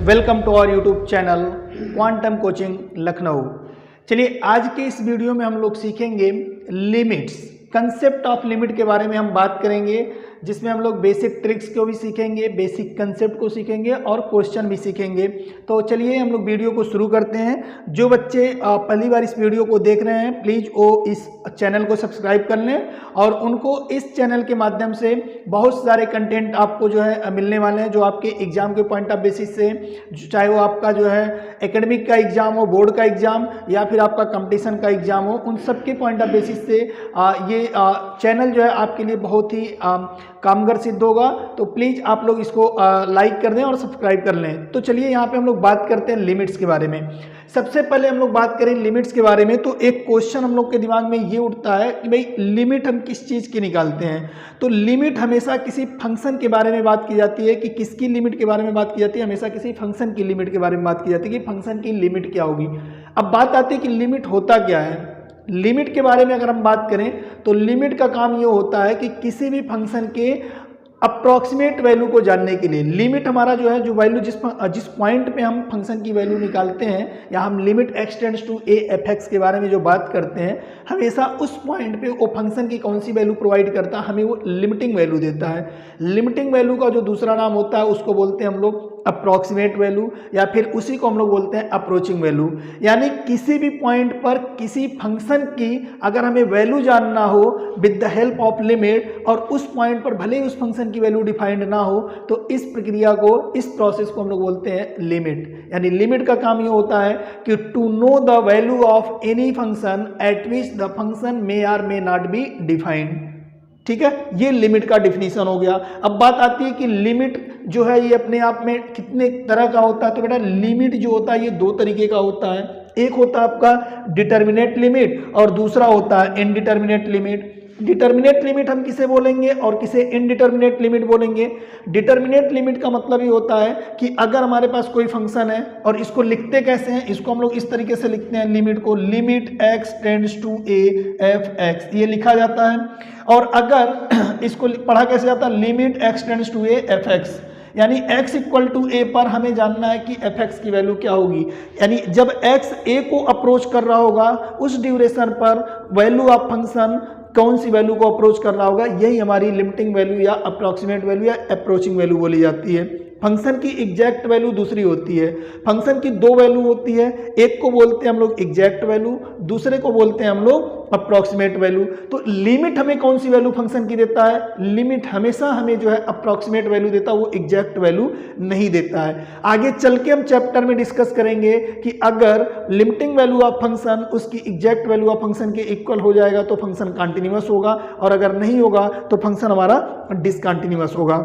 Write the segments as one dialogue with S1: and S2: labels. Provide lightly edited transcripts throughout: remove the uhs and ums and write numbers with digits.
S1: Welcome to our YouTube channel Quantum Coaching Lucknow. चलिए आज के इस वीडियो में हम लोग सीखेंगे लिमिट्स, कंसेप्ट ऑफ लिमिट के बारे में हम बात करेंगे, जिसमें हम लोग बेसिक ट्रिक्स को भी सीखेंगे, बेसिक कंसेप्ट को सीखेंगे और क्वेश्चन भी सीखेंगे। तो चलिए हम लोग वीडियो को शुरू करते हैं। जो बच्चे पहली बार इस वीडियो को देख रहे हैं प्लीज़ वो इस चैनल को सब्सक्राइब कर लें और उनको इस चैनल के माध्यम से बहुत सारे कंटेंट आपको जो है मिलने वाले हैं, जो आपके एग्जाम के पॉइंट ऑफ बेसिस से, चाहे वो आपका जो है एकेडमिक का एग्जाम हो, बोर्ड का एग्जाम या फिर आपका कंपटीशन का एग्जाम हो, उन सब के पॉइंट ऑफ बेसिस से ये चैनल जो है आपके लिए बहुत ही कामगर सिद्ध होगा। तो प्लीज़ आप लोग इसको लाइक कर दें और सब्सक्राइब कर लें। तो चलिए यहाँ पे हम लोग बात करते हैं लिमिट्स के बारे में। सबसे पहले हम लोग बात करें लिमिट्स के बारे में तो एक क्वेश्चन हम लोग के दिमाग में ये उठता है कि भाई लिमिट हम किस चीज़ की निकालते हैं। तो लिमिट हमेशा किसी फंक्शन के बारे में बात की जाती है कि किसकी लिमिट के बारे में बात की जाती है, हमेशा किसी फंक्शन की लिमिट के बारे में बात की जाती है कि फंक्शन की लिमिट क्या होगी। अब बात आती है कि लिमिट होता क्या है। लिमिट के बारे में अगर हम बात करें तो लिमिट का काम ये होता है कि किसी भी फंक्शन के अप्रॉक्सीमेट वैल्यू को जानने के लिए, लिमिट हमारा जो है, जो वैल्यू जिस पॉइंट पे हम फंक्शन की वैल्यू निकालते हैं या हम limit x tends to a f x के बारे में जो बात करते हैं, हमेशा उस पॉइंट पे वो फंक्शन की कौन सी वैल्यू प्रोवाइड करता है, हमें वो लिमिटिंग वैल्यू देता है। लिमिटिंग वैल्यू का जो दूसरा नाम होता है उसको बोलते हैं हम लोग अप्रॉक्सीमेट वैल्यू या फिर उसी को हम लोग बोलते हैं अप्रोचिंग वैल्यू। यानी किसी भी पॉइंट पर किसी फंक्शन की अगर हमें वैल्यू जानना हो with the help of limit और उस पॉइंट पर भले ही उस फंक्शन की वैल्यू डिफाइंड ना हो, तो इस प्रक्रिया को, इस प्रोसेस को हम लोग बोलते हैं लिमिट। यानी लिमिट का काम ये होता है कि to know the value of any function at which the function may or may not be defined. ठीक है, ये लिमिट का डिफिनीशन हो गया। अब बात आती है कि लिमिट जो है ये अपने आप में कितने तरह का होता है। तो बेटा लिमिट जो होता है ये दो तरीके का होता है। एक होता है आपका डिटर्मिनेट लिमिट और दूसरा होता है इनडिटर्मिनेट लिमिट। डिटर्मिनेट लिमिट हम किसे बोलेंगे और किसे इनडिटर्मिनेट लिमिट बोलेंगे। डिटर्मिनेट लिमिट का मतलब ये होता है कि अगर हमारे पास कोई फंक्शन है और इसको लिखते कैसे हैं, इसको हम लोग इस तरीके से लिखते हैं, लिमिट को limit x tends to a f x, ये लिखा जाता है। और अगर इसको पढ़ा कैसे जाता है, limit x tends to a f x, यानी x इक्वल टू a पर हमें जानना है कि f(x) की वैल्यू क्या होगी। यानी जब x a को अप्रोच कर रहा होगा उस ड्यूरेशन पर वैल्यू ऑफ फंक्शन कौन सी वैल्यू को अप्रोच कर रहा होगा, यही हमारी लिमिटिंग वैल्यू या अप्रॉक्सीमेट वैल्यू या अप्रोचिंग वैल्यू बोली जाती है। फंक्शन की एग्जैक्ट वैल्यू दूसरी होती है। फंक्शन की दो वैल्यू होती है, एक को बोलते हैं हम लोग एग्जैक्ट वैल्यू, दूसरे को बोलते हैं हम लोग अप्रॉक्सीमेट वैल्यू। तो लिमिट हमें कौन सी वैल्यू फंक्शन की देता है, लिमिट हमेशा हमें जो है अप्रॉक्सीमेट वैल्यू देता है, वो एग्जैक्ट वैल्यू नहीं देता है। आगे चल के हम चैप्टर में डिस्कस करेंगे कि अगर लिमिटिंग वैल्यू ऑफ फंक्शन उसकी एग्जैक्ट वैल्यू ऑफ फंक्शन के इक्वल हो जाएगा तो फंक्शन कंटिन्यूअस होगा और अगर नहीं होगा तो फंक्शन हमारा डिसकंटिन्यूअस होगा।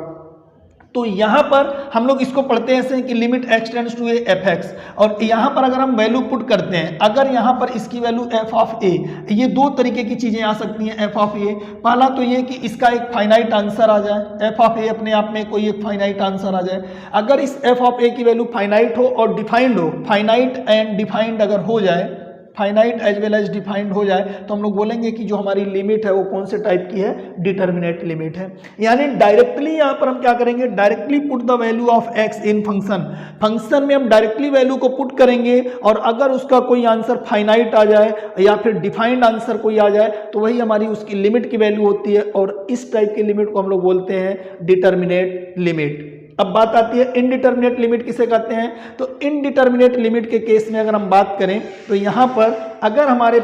S1: तो यहाँ पर हम लोग इसको पढ़ते हैं ऐसे कि limit x tends to a f x, और यहाँ पर अगर हम वैल्यू पुट करते हैं, अगर यहाँ पर इसकी वैल्यू f ऑफ a, ये दो तरीके की चीज़ें आ सकती हैं f ऑफ a। पहला तो ये कि इसका एक फाइनाइट आंसर आ जाए, f ऑफ a अपने आप में कोई एक फाइनाइट आंसर आ जाए। अगर इस f ऑफ a की वैल्यू फाइनाइट हो और डिफाइंड हो, फाइनाइट एंड डिफाइंड अगर हो जाए, finite as well as defined हो जाए, तो हम लोग बोलेंगे कि जो हमारी लिमिट है वो कौन से टाइप की है, डिटर्मिनेट लिमिट है। यानी डायरेक्टली यहाँ पर हम क्या करेंगे, directly put the value of x in function, function में हम डायरेक्टली वैल्यू को पुट करेंगे और अगर उसका कोई आंसर फाइनाइट आ जाए या फिर डिफाइंड आंसर कोई आ जाए तो वही हमारी उसकी लिमिट की वैल्यू होती है, और इस टाइप की लिमिट को हम लोग बोलते हैं डिटर्मिनेट लिमिट। अब बात आती है इनडिटर्मिनेट लिमिट किसे कहते हैं। तो इनडिटर्मिनेट लिमिट के केस में अगर हम बात करें तो यहाँ पर अगर हमारे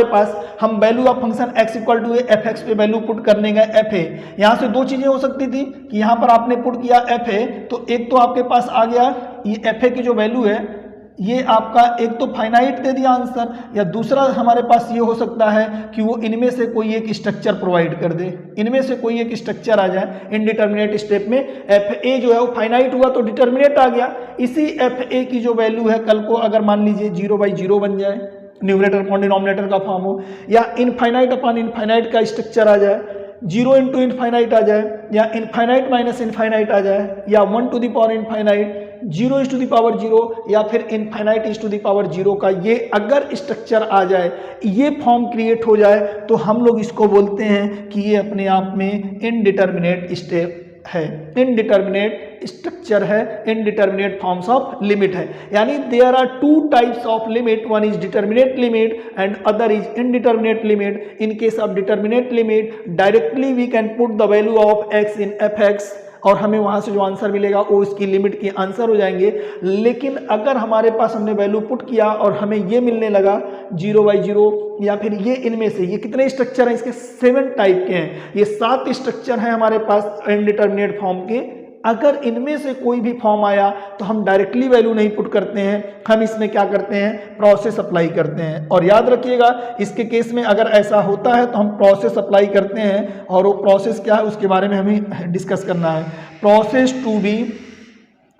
S1: पास हम value of function x equal to f x पे वैल्यू पुट करने गए एफ ए, यहाँ से दो चीज़ें हो सकती थी कि यहाँ पर आपने पुट किया एफ ए, तो एक तो आपके पास आ गया ये एफ ए की जो वैल्यू है ये आपका एक तो फाइनाइट दे दिया आंसर, या दूसरा हमारे पास ये हो सकता है कि वो इनमें से कोई एक स्ट्रक्चर प्रोवाइड कर दे, इनमें से कोई एक स्ट्रक्चर आ जाए। इनडिटर्मिनेट स्टेप में एफ ए जो है वो फाइनाइट हुआ तो डिटर्मिनेट आ गया, इसी एफ ए की जो वैल्यू है कल को अगर मान लीजिए 0/0 बन जाए, न्यूमरेटर अपॉन डिनोमिनेटर का फॉर्म हो, या इनफाइनाइट अपॉन इनफाइनाइट का स्ट्रक्चर आ जाए, 0 इंटू इनफाइनाइट आ जाए, या इनफाइनाइट माइनस इनफाइनाइट आ जाए, या 1 to the power infinite, 0 is to the power 0, या फिर infinite is to the power 0 का ये अगर स्ट्रक्चर आ जाए, ये फॉर्म क्रिएट हो जाए, तो हम लोग इसको बोलते हैं कि ये अपने आप में इनडिटर्मिनेट स्टेप है, इनडिटर्मिनेट स्ट्रक्चर है, इनडिटर्मिनेट फॉर्म्स ऑफ लिमिट है। यानी there are two types of limit, one is determinate limit and other is indeterminate limit. In case of determinate limit directly we can put the value of x in fx और हमें वहां से जो answer मिलेगा वो इसकी limit के answer हो जाएंगे। लेकिन अगर हमारे पास हमने वैल्यू पुट किया और हमें ये मिलने लगा 0/0 या फिर ये इनमें से ये कितने स्ट्रक्चर हैं, इसके 7 टाइप के हैं, ये 7 स्ट्रक्चर हैं हमारे पास इनडिटर्मिनेट फॉर्म के। अगर इनमें से कोई भी फॉर्म आया तो हम डायरेक्टली वैल्यू नहीं पुट करते हैं, हम इसमें क्या करते हैं, प्रोसेस अप्लाई करते हैं। और याद रखिएगा इसके केस में अगर ऐसा होता है तो हम प्रोसेस अप्लाई करते हैं, और वो प्रोसेस क्या है उसके बारे में हमें डिस्कस करना है। प्रोसेस टू बी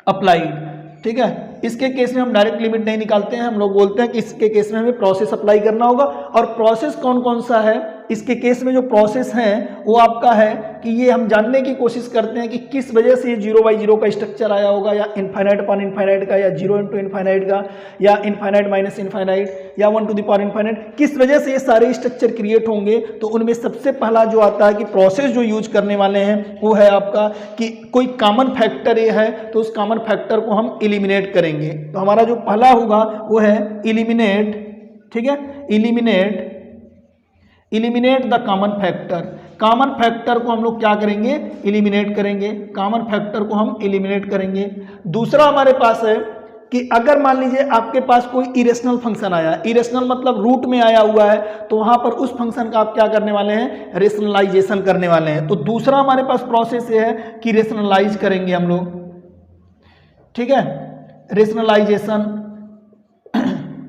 S1: अप्लाइड, ठीक है। इसके केस में हम डायरेक्ट लिमिट नहीं निकालते हैं, हम लोग बोलते हैं कि इसके केस में हमें प्रोसेस अप्लाई करना होगा। और प्रोसेस कौन कौन सा है, इसके केस में जो प्रोसेस है वो आपका है कि ये हम जानने की कोशिश करते हैं कि किस वजह से ये 0/0 का स्ट्रक्चर आया होगा, या इनफाइनाइट अपॉन इनफाइनाइट का, या 0 × इनफाइनाइट का, या इनफाइनाइट माइनस इनफाइनाइट, या 1 टू द पावर इनफाइनाइट, किस वजह से ये सारे स्ट्रक्चर क्रिएट होंगे। तो उनमें सबसे पहला जो आता है कि प्रोसेस जो यूज करने वाले हैं वो है आपका कि कोई कॉमन फैक्टर ये है तो उस कॉमन फैक्टर को हम इलिमिनेट करेंगे। तो हमारा जो पहला होगा वो है इलिमिनेट, ठीक है, eliminate the common factor. Common factor को हम लोग क्या करेंगे, इलिमिनेट करेंगे, कॉमन फैक्टर को हम इलिमिनेट करेंगे। दूसरा हमारे पास है कि अगर मान लीजिए आपके पास कोई इरेशनल फंक्शन आया, इरेशनल मतलब रूट में आया हुआ है, तो वहां पर उस फंक्शन का आप क्या करने वाले हैं, रेशनलाइजेशन करने वाले हैं। तो दूसरा हमारे पास प्रोसेस ये है कि रेशनलाइज करेंगे हम लोग, ठीक है, रेशनलाइजेशन,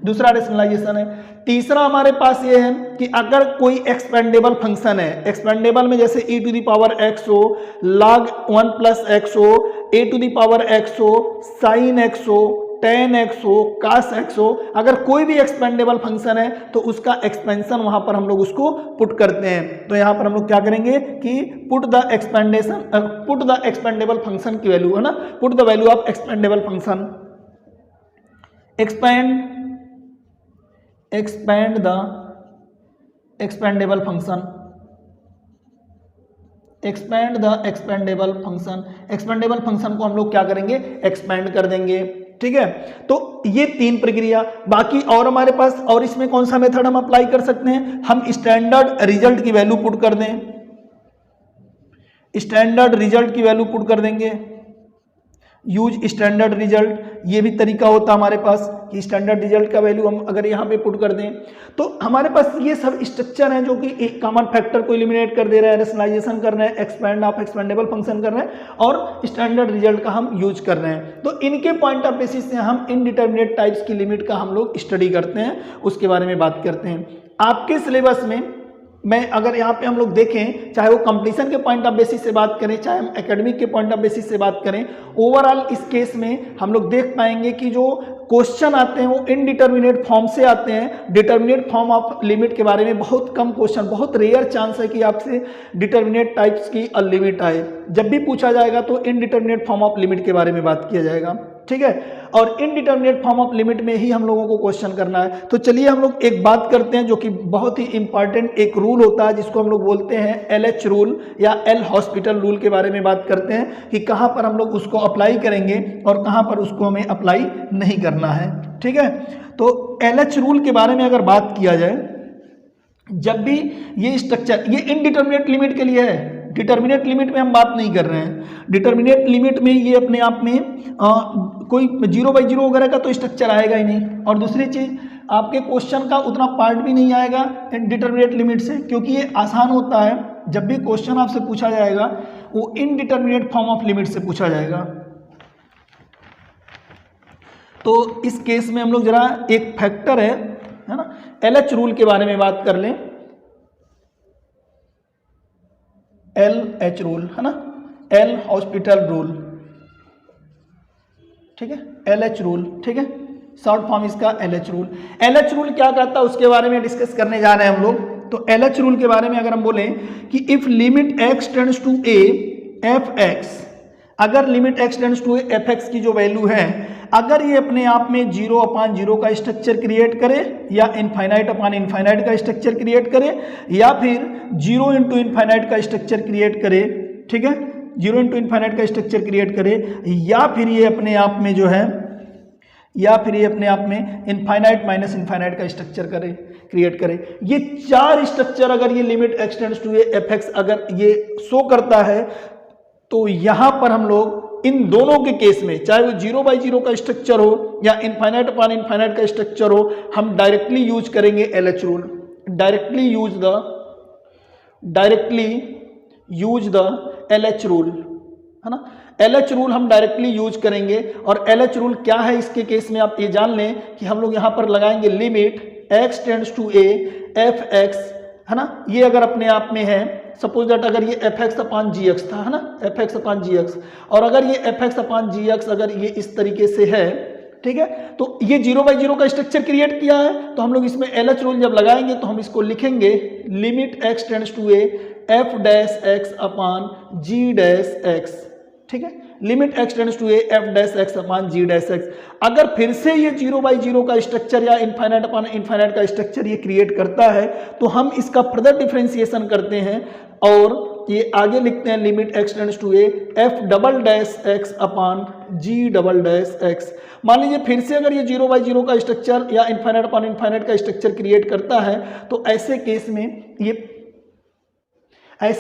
S1: दूसरा रेशनलाइजेशन है। तीसरा हमारे पास ये है कि अगर कोई एक्सपेंडेबल फंक्शन है, एक्सपेंडेबल में जैसे e to the power x हो, log 1 + x हो, a to the power x हो, sin x हो, tan x हो, cos x हो, अगर कोई भी एक्सपेंडेबल फंक्शन है तो उसका एक्सपेंशन वहां पर हम लोग उसको पुट करते हैं। तो यहां पर हम लोग क्या करेंगे कि पुट द एक्सपेंडेबल फंक्शन की वैल्यू है ना, put the value of expandable function, expand the expandable function, expand the expandable function, expandable function को हम लोग क्या करेंगे, एक्सपेंड कर देंगे, ठीक है। तो ये 3 प्रक्रिया, बाकी और हमारे पास और इसमें कौन सा मेथड हम अप्लाई कर सकते हैं, हम स्टैंडर्ड रिजल्ट की वैल्यू पुट कर दें, स्टैंडर्ड रिजल्ट की वैल्यू पुट कर देंगे, यूज स्टैंडर्ड रिजल्ट, ये भी तरीका होता है हमारे पास कि स्टैंडर्ड रिजल्ट का वैल्यू हम अगर यहाँ पे पुट कर दें तो हमारे पास ये सब स्ट्रक्चर हैं जो कि एक कॉमन फैक्टर को एलिमिनेट कर दे रहे हैं, रेशनलाइजेशन कर रहे हैं, एक्सपेंड ऑफ एक्सपेंडेबल फंक्शन कर रहे हैं और स्टैंडर्ड रिजल्ट का हम यूज कर रहे हैं। तो इनके पॉइंट ऑफ बेसिस से हम इनडिटर्मिनेट टाइप्स की लिमिट का हम लोग स्टडी करते हैं, उसके बारे में बात करते हैं। आपके सिलेबस में मैं अगर यहाँ पे हम लोग देखें, चाहे वो कंप्लीशन के पॉइंट ऑफ बेसिस से बात करें, चाहे हम एकेडमिक के पॉइंट ऑफ बेसिस से बात करें, ओवरऑल इस केस में हम लोग देख पाएंगे कि जो क्वेश्चन आते हैं वो इनडिटर्मिनेट फॉर्म से आते हैं। डिटर्मिनेट फॉर्म ऑफ लिमिट के बारे में बहुत कम क्वेश्चन, बहुत रेयर चांस है कि आपसे डिटर्मिनेट टाइप्स की लिमिट आए। जब भी पूछा जाएगा तो इनडिटर्मिनेट फॉर्म ऑफ लिमिट के बारे में बात किया जाएगा, ठीक है। और इनडिटर्मिनेट फॉर्म ऑफ लिमिट में ही हम लोगों को क्वेश्चन करना है। तो चलिए हम लोग एक बात करते हैं जो कि बहुत ही इंपॉर्टेंट एक रूल होता है जिसको हम लोग बोलते हैं LH रूल या एल हॉस्पिटल रूल के बारे में बात करते हैं कि कहाँ पर हम लोग उसको अप्लाई करेंगे और कहाँ पर उसको हमें अप्लाई नहीं करना है, ठीक है। तो LH रूल के बारे में अगर बात किया जाए, जब भी ये स्ट्रक्चर, ये इनडिटर्मिनेट लिमिट के लिए है, डिटर्मिनेट लिमिट में हम बात नहीं कर रहे हैं। डिटर्मिनेट लिमिट में ये अपने आप में कोई 0/0 वगैरह का तो स्ट्रक्चर आएगा ही नहीं, और दूसरी चीज़ आपके क्वेश्चन का उतना पार्ट भी नहीं आएगा डिटर्मिनेट लिमिट से, क्योंकि ये आसान होता है। जब भी क्वेश्चन आपसे पूछा जाएगा वो इनडिटर्मिनेट फॉर्म ऑफ लिमिट से पूछा जाएगा। तो इस केस में हम लोग जरा एक फैक्टर है ना, LH रूल के बारे में बात कर लें। LH रूल है ना, एल हॉस्पिटल रूल, ठीक है, LH रूल, ठीक है, शॉर्ट फॉर्म इसका LH रूल। LH रूल क्या कहता है उसके बारे में डिस्कस करने जा रहे हैं हम लोग। तो LH रूल के बारे में अगर हम बोलें कि if limit x tends to a fx, अगर limit x tends to a fx की जो वैल्यू है, अगर ये अपने आप में 0/0 का स्ट्रक्चर क्रिएट करे या इनफाइनाइट अपॉन इनफाइनाइट का स्ट्रक्चर क्रिएट करे या फिर 0 × इनफाइनाइट का स्ट्रक्चर क्रिएट करे, ठीक है, जीरो इंटू इन्फाइनाइट का स्ट्रक्चर क्रिएट करे, या फिर ये अपने आप में जो है, या फिर ये अपने आप में इन्फाइनाइट माइनस इन्फाइनाइट का स्ट्रक्चर करे, क्रिएट करे। ये चार स्ट्रक्चर अगर ये limit x tends to a f x अगर ये शो करता है, तो यहां पर हम लोग इन दोनों के केस में, चाहे वो 0/0 का स्ट्रक्चर हो या इन्फाइनाइट अपॉन इन्फाइनाइट का स्ट्रक्चर हो, हम डायरेक्टली यूज करेंगे LH rule. Directly use the LH rule, है ना। एलएच रूल हम डायरेक्टली यूज करेंगे। और एलएच रूल क्या है इसके केस में आप ये जान लें कि हम लोग यहां पर लगाएंगे limit x tends to a f x, है ना। ये अगर अपने आप में है, सपोज दैट अगर ये एफ एक्स अपॉन जी एक्स था, है ना, एफ एक्स अपॉन जी एक्स, और अगर ये एफ एक्स अपॉन जी एक्स अगर ये इस तरीके से है, ठीक है, तो ये 0/0 का स्ट्रक्चर क्रिएट किया है, तो हम लोग इसमें एलएच रूल जब लगाएंगे तो हम इसको लिखेंगे limit x tends to a f dash x upon g dash x, ठीक है, limit x tends to a f dash x upon g dash x. अगर फिर से ये 0/0 का स्ट्रक्चर या इन्फाइनाइट अपॉन इन्फाइनाइट का स्ट्रक्चर ये क्रिएट करता है, तो हम इसका फर्दर डिफरेंशिएशन करते हैं और ये आगे लिखते हैं limit x tends to a f double dash x upon g double dash x. मान लीजिए फिर से अगर ये 0/0 का स्ट्रक्चर या इन्फाइनाइट अपॉन इन्फाइनाइट का स्ट्रक्चर क्रिएट करता है, तो ऐसे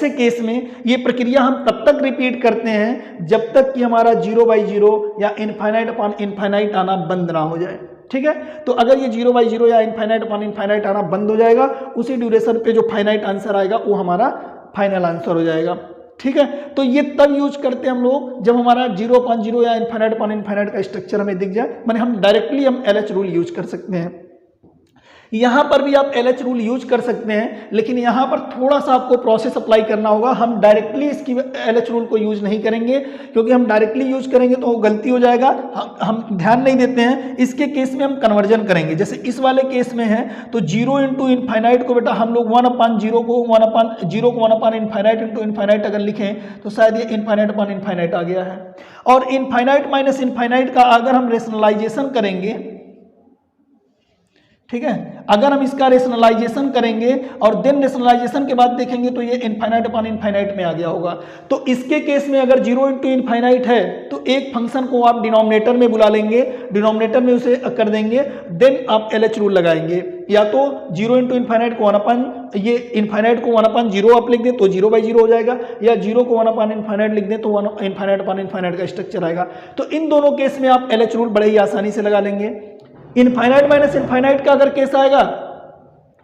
S1: केस में ये प्रक्रिया हम तब तक रिपीट करते हैं जब तक कि हमारा 0/0 या इन्फाइनाइट अपॉन इन्फाइनाइट आना बंद ना हो जाए, ठीक है। तो अगर ये 0/0 या इन्फाइनाइट अपॉन इन्फाइनाइट आना बंद हो जाएगा, उसी ड्यूरेशन पे जो फाइनाइट आंसर आएगा वो हमारा फाइनल आंसर हो जाएगा, ठीक है। तो ये तब यूज करते हैं हम लोग जब हमारा 0/0 या इन्फाइनाइट अपॉन इन्फाइनाइट का स्ट्रक्चर हमें दिख जाए, माने हम डायरेक्टली एलएच रूल यूज कर सकते हैं। यहां पर भी आप एलएच रूल यूज कर सकते हैं, लेकिन यहां पर थोड़ा सा आपको प्रोसेस अप्लाई करना होगा। हम डायरेक्टली इसकी एलएच रूल को यूज नहीं करेंगे, क्योंकि हम डायरेक्टली यूज करेंगे तो वो गलती हो जाएगा, हम ध्यान नहीं देते हैं। इसके केस में हम कन्वर्जन करेंगे। जैसे इस वाले केस में है तो 0 इंटू इन्फाइनाइट को बेटा हम लोग 1/0 को 1/इन्फाइनाइट इंटू इन्फाइनाइट अगर लिखें तो शायद ये इन्फाइनाइट अपॉन इन्फाइनाइट आ गया है। और इन्फाइनाइट माइनस इन्फाइनाइट का अगर हम रेशनलाइजेशन करेंगे, ठीक है, अगर हम इसका रेशनलाइजेशन करेंगे और देन रेशनलाइजेशन के बाद देखेंगे तो ये इन्फाइनाइट अपॉन इन्फाइनाइट में आ गया होगा। तो इसके केस में अगर 0 इंटू इन्फाइनाइट है तो एक फंक्शन को आप डिनोमिनेटर में बुला लेंगे, डिनोमिनेटर में उसे कर देंगे, देन आप एलएच रूल लगाएंगे। या तो 0 इंटू इन्फाइनाइट को 1/, ये इन्फाइनाइट को 1/0 आप लिख दें तो 0/0 हो जाएगा, या 0 को 1/इन्फाइनाइट लिख दें तो इन्फाइनाइट अपॉन इन्फाइनाइट का स्ट्रक्चर आएगा। तो इन दोनों केस में आप एलएच रूल बड़े ही आसानी से लगा लेंगे। इनफाइनाइट माइनस इनफाइनाइट का अगर केस आएगा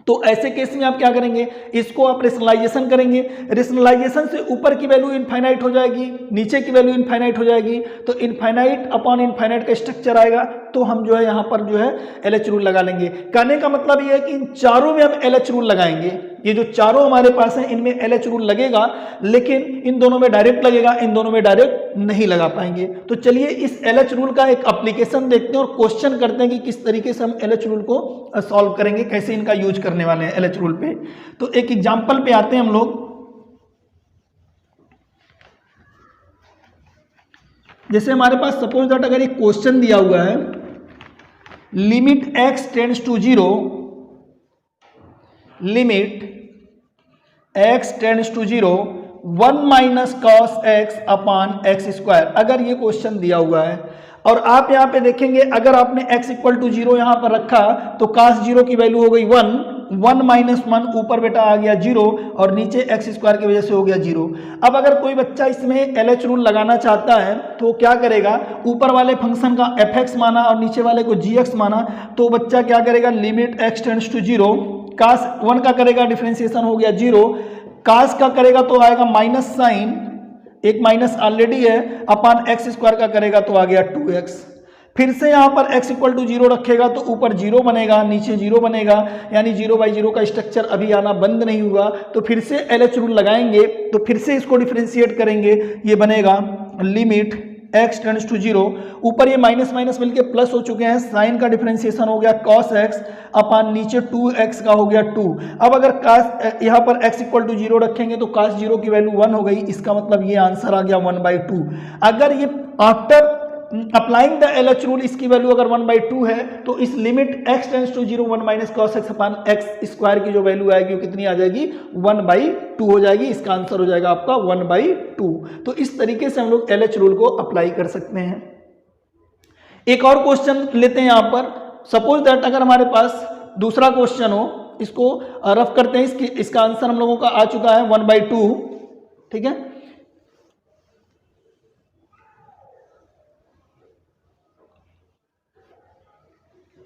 S1: तो ऐसे केस में आप क्या करेंगे, इसको आप रेशनलाइजेशन करेंगे। रेशनलाइजेशन से ऊपर की वैल्यू इनफाइनाइट हो जाएगी, नीचे की वैल्यू इनफाइनाइट हो जाएगी, तो इनफाइनाइट अपॉन इनफाइनाइट का स्ट्रक्चर आएगा। तो हम जो है यहाँ पर जो है एलएच रूल लगा लेंगे। कहने का मतलब ये है कि इन चारों में हम एलएच रूल लगाएंगे। ये जो चारों हमारे पास हैं इनमें एलएच रूल लगेगा, लेकिन इन दोनों में डायरेक्ट लगेगा, इन दोनों में डायरेक्ट नहीं लगा पाएंगे। तो चलिए इस एलएच रूल का एक एप्लीकेशन देखते हैं और क्वेश्चन करते हैं कि किस तरीके से हम एलएच रूल को सॉल्व करेंगे, कैसे इनका यूज करने वाले हैं एलएच रूल पे। तो एक एग्जांपल पे आते हैं हम लोग। जैसे हमारे पास सपोज दैट अगर एक क्वेश्चन दिया हुआ है, limit x tends to 0, limit x tends to 0 1 minus cos x upon x square, अगर ये क्वेश्चन दिया हुआ है और आप यहाँ पे देखेंगे अगर आपने x इक्वल टू 0 यहाँ पर रखा तो cos 0 की वैल्यू हो गई 1, 1 माइनस 1 ऊपर बेटा आ गया 0 और नीचे एक्स स्क्वायर की वजह से हो गया 0। अब अगर कोई बच्चा इसमें एलएच रूल लगाना चाहता है तो क्या करेगा, ऊपर वाले फंक्शन का fx माना और नीचे वाले को gx माना, तो बच्चा क्या करेगा, limit x tends to 0, cos 1 का करेगा डिफरेंशिएशन हो गया 0, cos का करेगा तो आएगा माइनस साइन, एक माइनस ऑलरेडी है, अपॉन एक्स स्क्वायर का करेगा तो आ गया 2x। फिर से यहाँ पर x इक्वल टू 0 रखेगा तो ऊपर 0 बनेगा, नीचे 0 बनेगा, यानी 0/0 का स्ट्रक्चर अभी आना बंद नहीं हुआ। तो फिर से एलएच रूल लगाएंगे तो फिर से इसको डिफरेंशिएट करेंगे, ये बनेगा लिमिट x टेंड्स टू 0, ऊपर ये माइनस माइनस मिलके प्लस हो चुके हैं, साइन का डिफरेंशिएशन हो गया cos x अपॉन नीचे 2x का हो गया 2। अब अगर cos यहाँ पर x इक्वल टू 0 रखेंगे तो cos 0 की वैल्यू 1 हो गई, इसका मतलब ये आंसर आ गया 1/2। अगर ये after applying the LH rule, इसकी वैल्यू अगर 1/2 है तो इस limit x tends to 0 1 minus cos x upon x square की जो वैल्यू आएगी वो कितनी आ जाएगी 1/2 हो जाएगी। इसका आंसर हो जाएगा आपका 1/2। तो इस तरीके से हम लोग LH रूल को अप्लाई कर सकते हैं। एक और क्वेश्चन लेते हैं यहां पर। सपोज दैट अगर हमारे पास दूसरा क्वेश्चन हो, इसको रफ करते हैं। इसका आंसर हम लोगों का आ चुका है 1/2, ठीक है।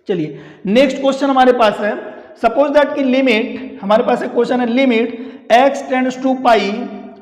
S1: चलिए नेक्स्ट क्वेश्चन हमारे पास है। सपोज दैट की लिमिट, हमारे पास एक क्वेश्चन है लिमिट x टेंड्स टू पाई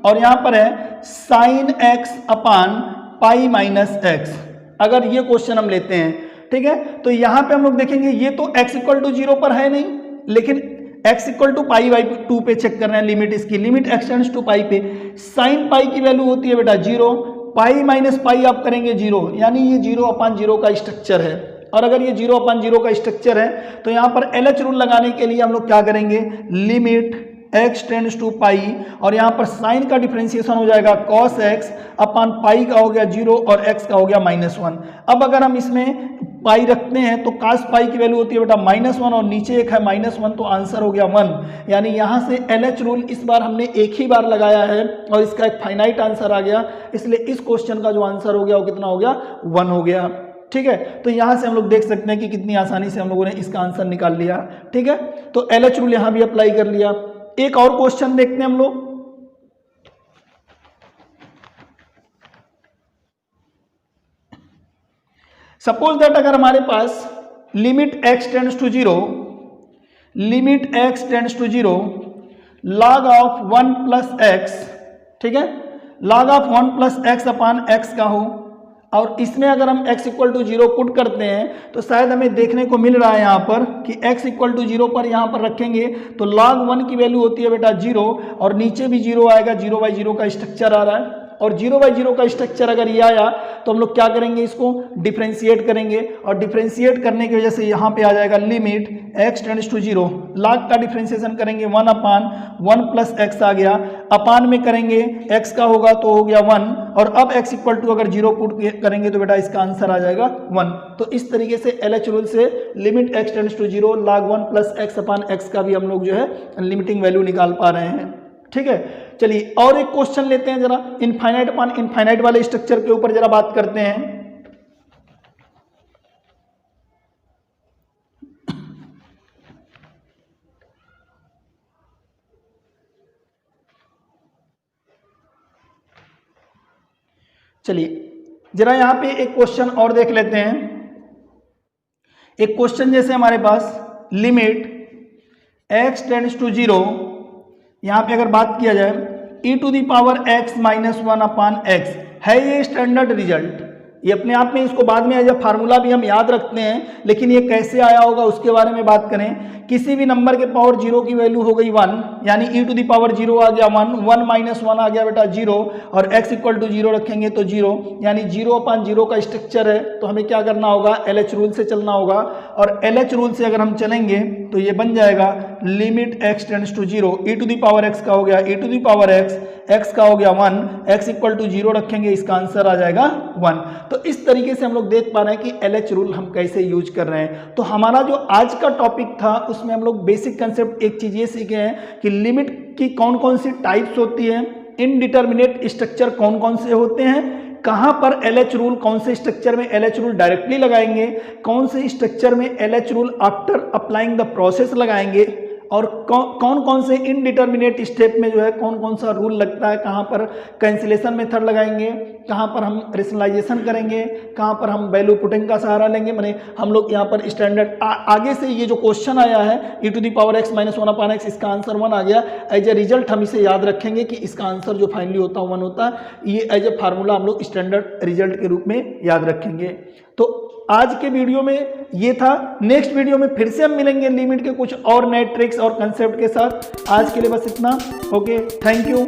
S1: और यहां पर है साइन x अपान पाई माइनस एक्स। अगर ये क्वेश्चन हम लेते हैं, ठीक है, तो यहां पे हम लोग देखेंगे ये तो x इक्वल टू 0 पर है नहीं, लेकिन x equal to pi by 2 पे चेक कर रहे हैं लिमिट इसकी। Limit x tends to pi पे साइन पाई की वैल्यू होती है बेटा 0, पाई माइनस पाई आप करेंगे 0, यानी ये 0/0 का स्ट्रक्चर है। और अगर ये 0/0 का स्ट्रक्चर है तो यहाँ पर LH रूल लगाने के लिए हम लोग क्या करेंगे, लिमिट x टेंड्स टू पाई और यहाँ पर साइन का डिफरेंशिएशन हो जाएगा cos x अपान पाई का हो गया 0 और x का हो गया -1। अब अगर हम इसमें पाई रखते हैं तो cos पाई की वैल्यू होती है बेटा -1 और नीचे एक है -1, तो आंसर हो गया 1। यानी यहाँ से LH रूल इस बार हमने एक ही बार लगाया है और इसका एक फाइनाइट आंसर आ गया, इसलिए इस क्वेश्चन का जो आंसर हो गया वो कितना हो गया 1 हो गया, ठीक है। तो यहां से हम लोग देख सकते हैं कि कितनी आसानी से हम लोगों ने इसका आंसर निकाल लिया, ठीक है। तो LH रूल यहां भी अप्लाई कर लिया। एक और क्वेश्चन देखते हैं हम लोग। सपोज दैट अगर हमारे पास limit x tends to 0, limit x tends to 0 log of 1 plus x, ठीक है, log of 1 plus x upon x का हो और इसमें अगर हम x इक्वल टू 0 पुट करते हैं तो शायद हमें देखने को मिल रहा है यहाँ पर कि x इक्वल टू 0 पर यहाँ पर रखेंगे तो log 1 की वैल्यू होती है बेटा 0 और नीचे भी 0 आएगा, 0/0 का स्ट्रक्चर आ रहा है और 0/0 का स्ट्रक्चर अगर ये आया तो हम लोग क्या करेंगे, इसको डिफरेंशिएट करेंगे और डिफरेंशिएट करने की वजह से यहाँ पे आ जाएगा limit x tends to 0, log का डिफरेंशिएशन करेंगे 1/1 प्लस एक्स आ गया, अपान में करेंगे x का होगा तो हो गया 1 और अब x इक्वल टू अगर 0 पुट करेंगे तो बेटा इसका आंसर आ जाएगा 1। तो इस तरीके से LH रूल से limit x tends to 0 log 1 plus x upon x का भी हम लोग जो है लिमिटिंग वैल्यू निकाल पा रहे हैं, ठीक है। चलिए और एक क्वेश्चन लेते हैं जरा, इनफाइनाइट अपान इनफाइनाइट वाले स्ट्रक्चर के ऊपर जरा बात करते हैं। चलिए जरा यहां पे एक क्वेश्चन और देख लेते हैं। एक क्वेश्चन जैसे हमारे पास लिमिट x टेंड्स टू 0, यहां पे अगर बात किया जाए e to the power x -1 upon x है ये स्टैंडर्ड रिजल्ट। ये अपने आप में, इसको बाद में एज अ फार्मूला भी हम याद रखते हैं, लेकिन ये कैसे आया होगा उसके बारे में बात करें। किसी भी नंबर के पावर 0 की वैल्यू हो गई 1, यानी e टू दी पावर 0 आ गया 1, 1 माइनस 1 आ गया बेटा 0 और x इक्वल टू 0 रखेंगे तो 0, यानी 0/0 का स्ट्रक्चर है। तो हमें क्या करना होगा, LH रूल से चलना होगा और LH रूल से अगर हम चलेंगे तो ये बन जाएगा limit x tends to 0, e to the power x का हो गया e to the power x का हो गया 1, x इक्वल टू 0 रखेंगे, इसका आंसर आ जाएगा 1। तो इस तरीके से हम लोग देख पा रहे हैं कि LH रूल हम कैसे यूज कर रहे हैं। तो हमारा जो आज का टॉपिक था उसमें हम लोग बेसिक कंसेप्ट एक चीज ये सीखे हैं कि लिमिट की कौन कौन सी टाइप्स होती है, इनडिटर्मिनेट स्ट्रक्चर कौन कौन से होते हैं, कहां पर LH रूल, कौन से स्ट्रक्चर में LH रूल डायरेक्टली लगाएंगे, कौन से स्ट्रक्चर में LH rule after applying the process लगाएंगे और कौन कौन से इनडिटर्मिनेट स्टेप में जो है कौन कौन सा रूल लगता है, कहाँ पर कैंसिलेशन मेथड लगाएंगे, कहाँ पर हम रेशनलाइजेशन करेंगे, कहाँ पर हम वैल्यू पुटिंग का सहारा लेंगे। माने हम लोग यहाँ पर स्टैंडर्ड आगे से ये जो क्वेश्चन आया है e to the power x -1 upon x, इसका आंसर 1 आ गया। एज ए रिजल्ट हम इसे याद रखेंगे कि इसका आंसर जो फाइनली होता है 1 होता है। ये एज ए फार्मूला हम लोग स्टैंडर्ड रिजल्ट के रूप में याद रखेंगे। तो आज के वीडियो में ये था। नेक्स्ट वीडियो में फिर से हम मिलेंगे लिमिट के कुछ और नए ट्रिक्स और कंसेप्ट के साथ। आज के लिए बस इतना। Okay, thank you.